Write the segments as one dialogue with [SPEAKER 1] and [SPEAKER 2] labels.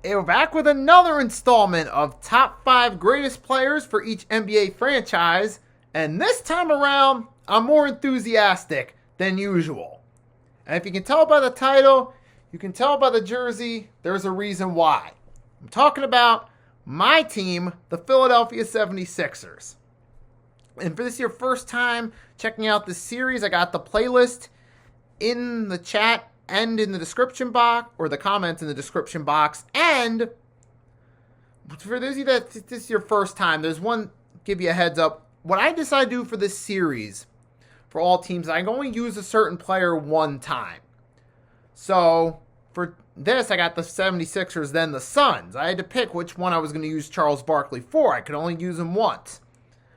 [SPEAKER 1] And we're back with another installment of Top 5 Greatest Players for each NBA franchise. And this time around, I'm more enthusiastic than usual. And if you can tell by the title, you can tell by the jersey, there's a reason why. I'm talking about my team, the Philadelphia 76ers. And for this your first time checking out this series, I got the playlist in the chat and in the description box, or the comments in the description box. And for those of you that this is your first time, there's one, give you a heads up. What I decide to do for this series, for all teams, I can only use a certain player one time. So for this, I got the 76ers, then the Suns. I had to pick which one I was going to use Charles Barkley for. I could only use him once.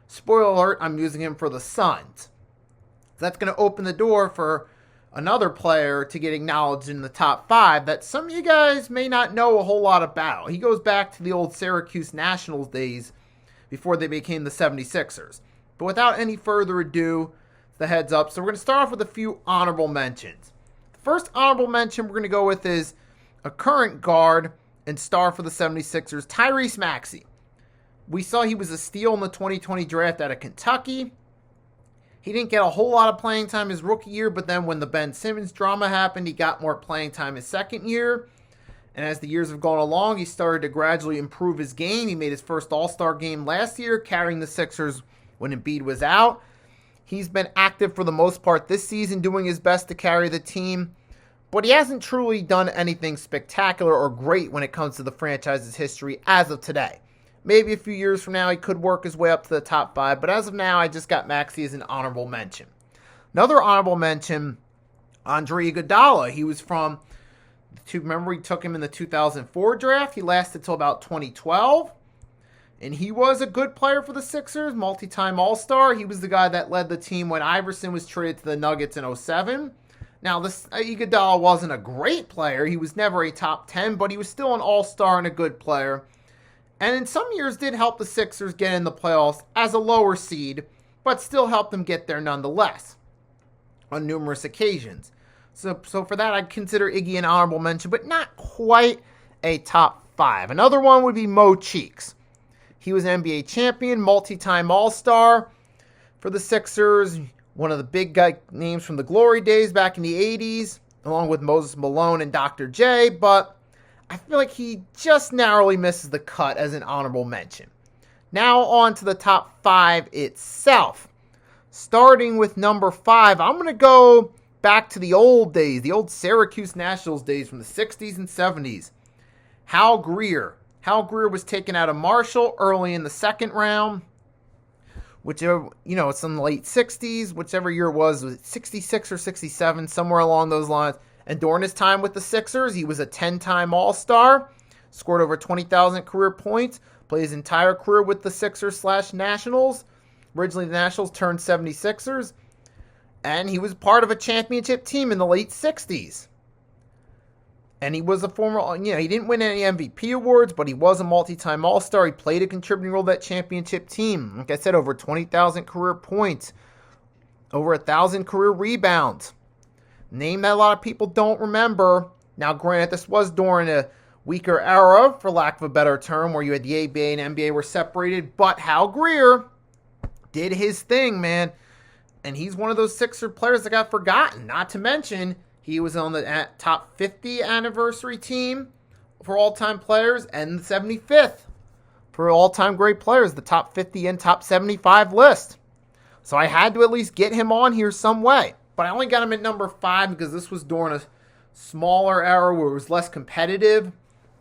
[SPEAKER 1] Spoiler alert, I'm using him for the Suns. That's going to open the door for another player to get acknowledged in the top 5 that some of you guys may not know a whole lot about. He goes back to the old Syracuse Nationals days before they became the 76ers. But without any further ado, the heads up. So we're going to start off with a few honorable mentions. The first honorable mention we're going to go with is a current guard and star for the 76ers, Tyrese Maxey. We saw he was a steal in the 2020 draft out of Kentucky. He didn't get a whole lot of playing time his rookie year, but then when the Ben Simmons drama happened, he got more playing time his second year. And as the years have gone along, he started to gradually improve his game. He made his first All-Star game last year, carrying the Sixers when Embiid was out. He's been active for the most part this season, doing his best to carry the team. But he hasn't truly done anything spectacular or great when it comes to the franchise's history as of today. Maybe a few years from now, he could work his way up to the top 5. But as of now, I just got Maxey as an honorable mention. Another honorable mention, Andre Iguodala. He was from, remember we took him in the 2004 draft. He lasted till about 2012. And he was a good player for the Sixers, multi-time All-Star. He was the guy that led the team when Iverson was traded to the Nuggets in 2007. Now, this Iguodala wasn't a great player. He was never a top 10, but he was still an All-Star and a good player. And in some years did help the Sixers get in the playoffs as a lower seed, but still helped them get there nonetheless on numerous occasions. So for that, I'd consider Iggy an honorable mention, but not quite a top 5. Another one would be Mo Cheeks. He was an NBA champion, multi-time All-Star for the Sixers, one of the big names from the glory days back in the 80s, along with Moses Malone and Dr. J, but I feel like he just narrowly misses the cut as an honorable mention. Now on to the top 5 itself. Starting with number 5, I'm going to go back to the old days, the old Syracuse Nationals days from the 60s and 70s. Hal Greer. Hal Greer was taken out of Marshall early in the second round. Whichever, it's in the late 60s, whichever year it was it 66 or 67, somewhere along those lines. And during his time with the Sixers, he was a 10-time All-Star, scored over 20,000 career points, played his entire career with the Sixers/Nationals. Originally, the Nationals turned 76ers. And he was part of a championship team in the late 60s. And he was a former, he didn't win any MVP awards, but he was a multi-time All-Star. He played a contributing role in that championship team. Like I said, over 20,000 career points, over 1,000 career rebounds. Name that a lot of people don't remember. Now, granted, this was during a weaker era, for lack of a better term, where you had the ABA and NBA were separated. But Hal Greer did his thing, man. And he's one of those Sixer players that got forgotten. Not to mention, he was on the top 50 anniversary team for all-time players and the 75th for all-time great players, the top 50 and top 75 list. So I had to at least get him on here some way. But I only got him at number 5 because this was during a smaller era where it was less competitive,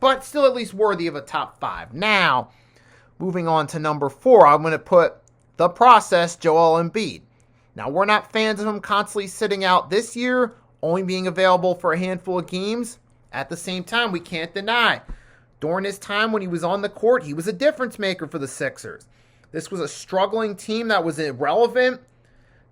[SPEAKER 1] but still at least worthy of a top 5. Now, moving on to number 4, I'm going to put the process, Joel Embiid. Now, we're not fans of him constantly sitting out this year, only being available for a handful of games. At the same time, we can't deny, during his time when he was on the court, he was a difference maker for the Sixers. This was a struggling team that was irrelevant,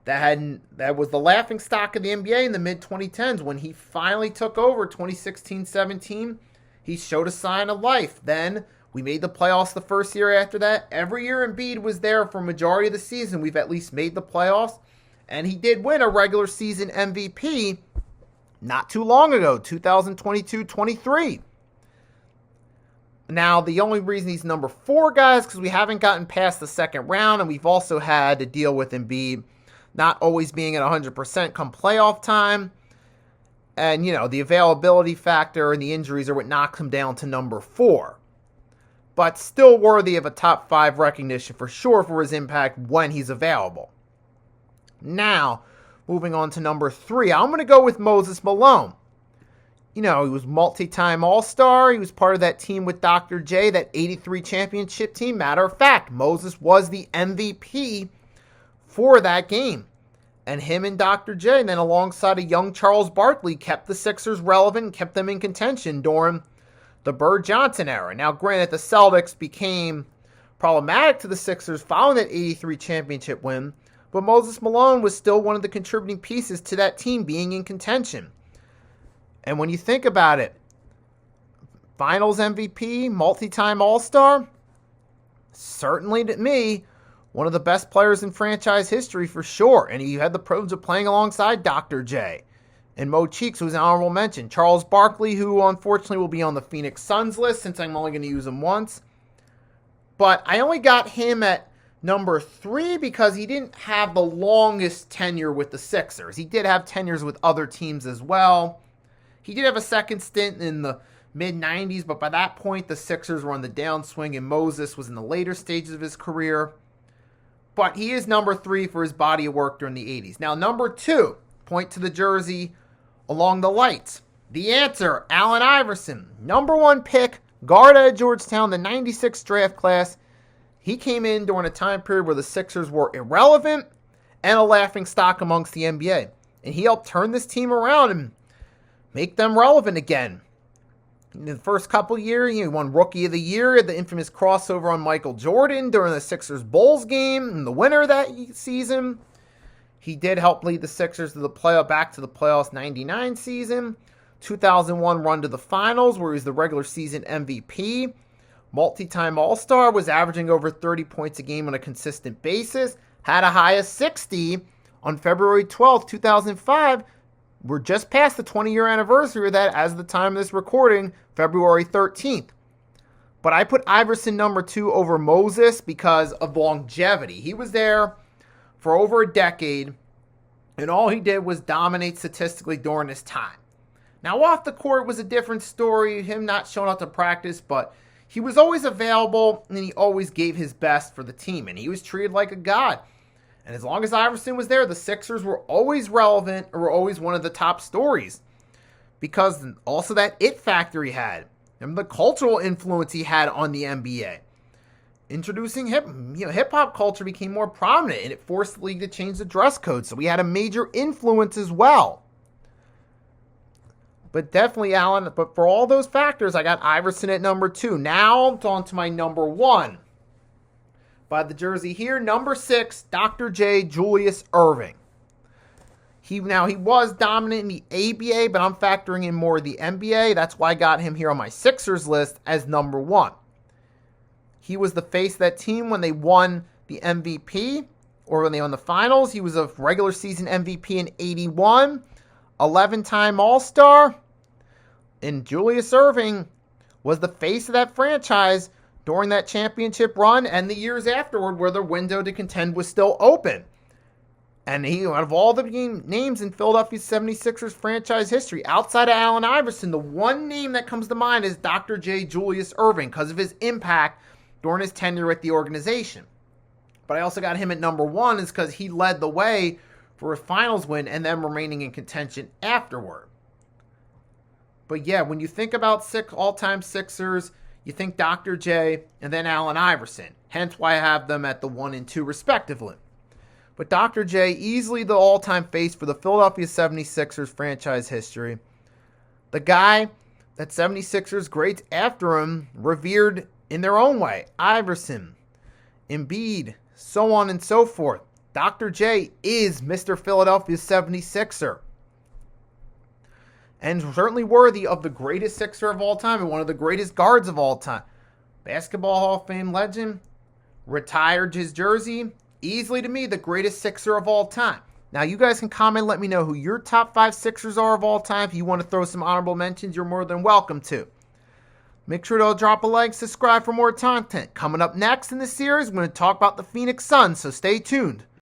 [SPEAKER 1] that was the laughingstock of the NBA in the mid-2010s. When he finally took over 2016-17, he showed a sign of life. Then we made the playoffs the first year after that. Every year Embiid was there for a majority of the season. We've at least made the playoffs. And he did win a regular season MVP not too long ago, 2022-23. Now, the only reason he's number 4, guys, because we haven't gotten past the second round, and we've also had to deal with Embiid not always being at 100% come playoff time. And, the availability factor and the injuries are what knocks him down to number 4. But still worthy of a top 5 recognition for sure for his impact when he's available. Now, moving on to number 3, I'm going to go with Moses Malone. He was multi-time All-Star. He was part of that team with Dr. J, that 83 championship team. Matter of fact, Moses was the MVP for that game. And him and Dr. J, and then alongside a young Charles Barkley, kept the Sixers relevant and kept them in contention during the Bird-Johnson era. Now, granted, the Celtics became problematic to the Sixers following that 83 championship win, but Moses Malone was still one of the contributing pieces to that team being in contention. And when you think about it, Finals MVP, multi-time All-Star, certainly to me, one of the best players in franchise history for sure. And he had the privilege of playing alongside Dr. J. And Mo Cheeks, who's an honorable mention. Charles Barkley, who unfortunately will be on the Phoenix Suns list since I'm only going to use him once. But I only got him at number 3 because he didn't have the longest tenure with the Sixers. He did have tenures with other teams as well. He did have a second stint in the mid-90s, but by that point, the Sixers were on the downswing, and Moses was in the later stages of his career. But he is number 3 for his body of work during the 80s. Now, number 2, point to the jersey along the lights. The answer, Allen Iverson. Number 1 pick, guard at Georgetown, the 96 draft class. He came in during a time period where the Sixers were irrelevant and a laughingstock amongst the NBA. And he helped turn this team around and make them relevant again. In the first couple years, he won Rookie of the Year, the infamous crossover on Michael Jordan during the Sixers Bulls game in the winter of that season. He did help lead the Sixers to the back to the playoffs 99 season. 2001 run to the finals where he was the regular season MVP. Multi-time All-Star, was averaging over 30 points a game on a consistent basis. Had a high of 60 on February 12th, 2005. We're just past the 20-year anniversary of that as of the time of this recording, February 13th. But I put Iverson number 2 over Moses because of longevity. He was there for over a decade, and all he did was dominate statistically during his time. Now, off the court was a different story, him not showing up to practice, but he was always available, and he always gave his best for the team, and he was treated like a god. And as long as Iverson was there, the Sixers were always relevant or were always one of the top stories. Because also that it factor he had. And the cultural influence he had on the NBA. Introducing hip-hop culture became more prominent, and it forced the league to change the dress code. So we had a major influence as well. But definitely, Allen, but for all those factors, I got Iverson at number 2. Now, on to my number 1. By the jersey here, number 6, Dr. J, Julius Erving. He was dominant in the ABA, but I'm factoring in more of the NBA. That's why I got him here on my Sixers list as number 1. He was the face of that team when they won the MVP, or when they won the finals. He was a regular season MVP in 81, 11-time All-Star. And Julius Erving was the face of that franchise during that championship run and the years afterward where the window to contend was still open. And he, out of all the names in Philadelphia 76ers franchise history, outside of Allen Iverson, the one name that comes to mind is Dr. J. Julius Erving because of his impact during his tenure at the organization. But I also got him at number 1 is because he led the way for a finals win and then remaining in contention afterward. But yeah, when you think about all-time Sixers, you think Dr. J and then Allen Iverson. Hence why I have them at the 1 and 2 respectively. But Dr. J, easily the all-time face for the Philadelphia 76ers franchise history. The guy that 76ers greats after him revered in their own way. Iverson, Embiid, so on and so forth. Dr. J is Mr. Philadelphia 76er. And certainly worthy of the greatest Sixer of all time and one of the greatest guards of all time. Basketball Hall of Fame legend, retired his jersey, easily to me the greatest Sixer of all time. Now you guys can comment, let me know who your top 5 Sixers are of all time. If you want to throw some honorable mentions, you're more than welcome to. Make sure to drop a like, subscribe for more content. Coming up next in the series, we're going to talk about the Phoenix Suns, so stay tuned.